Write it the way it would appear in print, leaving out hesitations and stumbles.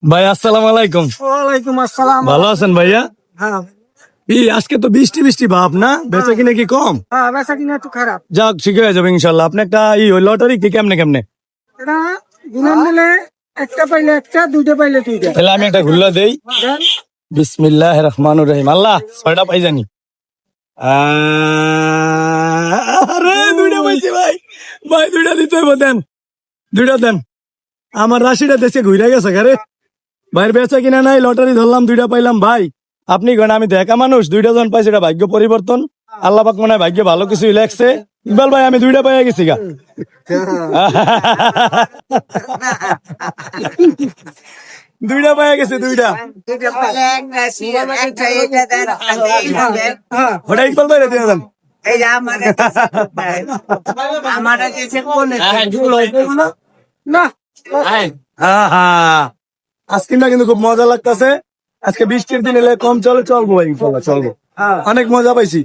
ভাই আসসালামু আলাইকুম। ওয়ালাইকুম আসসালাম। ভালো আছেন ভাইয়া? হ্যাঁ আজকে তো বৃষ্টি বৃষ্টি ভাব না, বেচা কিনা কি কম? হ্যাঁ, বেচা কিনা একটু খারাপ। যাক, ঠিক হয়ে যাবে ইনশাল্লাহ। আপনি একটা লটারি কি কেমনে কেমনে? এটা গুণন দিলে একটা পাইলে একটা, দুইটা পাইলে দুইটা। তাহলে আমি একটা ঘুরলা দেই। দেন। বিসমিল্লাহ রহমানুর রহিম। আল্লাহ, 6টা পাই জানি। আরে দুইটা পাইছি ভাই। ভাই দুইটা দিতে হবে, দেন দুইটা দেন। আমার রাশিটা দেশে ঘুরে গেছে ঘরে। ভাইয়ের বেচা কিনা নাই, লটারি ধরলাম, দুইটা পাইলাম। ভাই আপনি কেন, আমি তো একা মানুষ, দুইটা জন পাইছি, এটা ভাগ্য পরিবর্তন। আল্লাহ পাক মনে হয় ভাগ্য ভালো কিছুই লেখছে। ইকবাল ভাই আমি দুইটা পাইয়া গেছি গা। দুইটা পাইয়া গেছে, দুইটা। ওটা ইকবাল ভাই দিয়ে দেন। না আজকে না কিন্তু খুব মজা লাগতেছে। আজকে বৃষ্টির দিন এলে কম চলে, চলবো ভাই, ইনশাল্লাহ চলবো। অনেক মজা পাইছি।